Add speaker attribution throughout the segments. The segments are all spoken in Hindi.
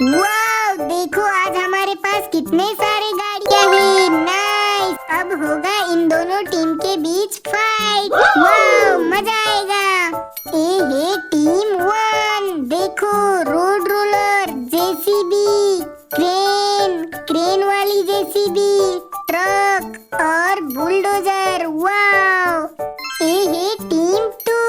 Speaker 1: वाव, देखो आज हमारे पास कितने सारे गाड़ियां हैं। नाइस। अब होगा इन दोनों टीम के बीच फाइट। वाव, मजा आएगा। हे टीम 1, देखो रोड रोलर, जेसीबी, क्रेन वाली जेसीबी, ट्रक और बुलडोजर। वाव। हे टीम 2,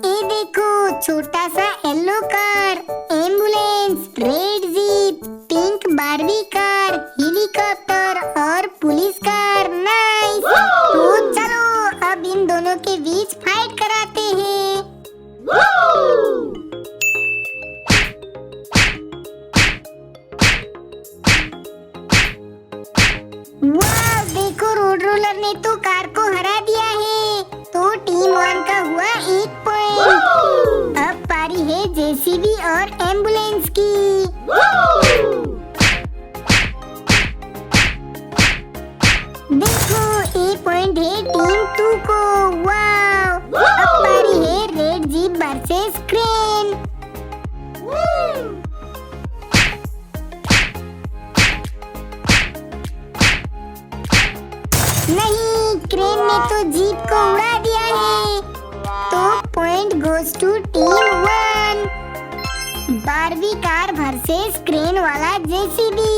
Speaker 1: ये देखो छोटा सा yellow car, ambulance, red jeep, pink Barbie car, helicopter और पुलिस कार। नाइस। तो चलो अब इन दोनों के बीच फाइट कराते हैं। वाह, देखो रोड रोलर ने तो कार को हरा दिया है। तो टीम 1 का हुआ 1 पॉइंट। अब पारी है जेसीबी और एम्बुलेंस की। देखो ए पॉइंट है टीम 2 को। वाव। अब पारी है रेड जीप वर्सेस क्रेन। नहीं, क्रेन ने तो जीप को उड़ा दिया है। तो point goes to team 1। Barbie car versus crane वाला जेसीबी।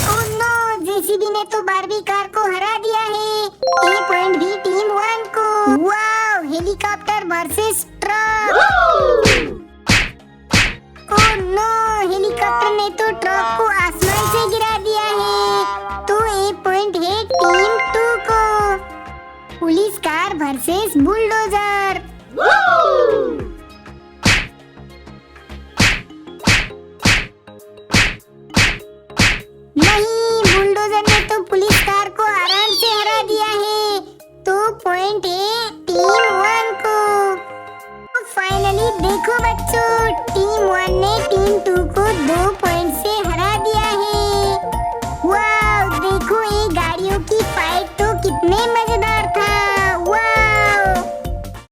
Speaker 1: ओह नो, जेसीबी ने तो बारबी कार को हरा दिया है। ए पॉइंट भी टीम 1 को। Wow, helicopter versus truck. Oh no, helicopter ने तो ट्रक को आसमान से गिरा दिया है। तो ए पॉइंट है टीम 2 को। Police car versus bulldozer. नहीं, बुलडोजर ने तो पुलिस कार को आराम से हरा दिया है। तो पॉइंट है टीम 1 को। फाइनली देखो बच्चों, टीम 1 ने टीम 2 को 2 पॉइंट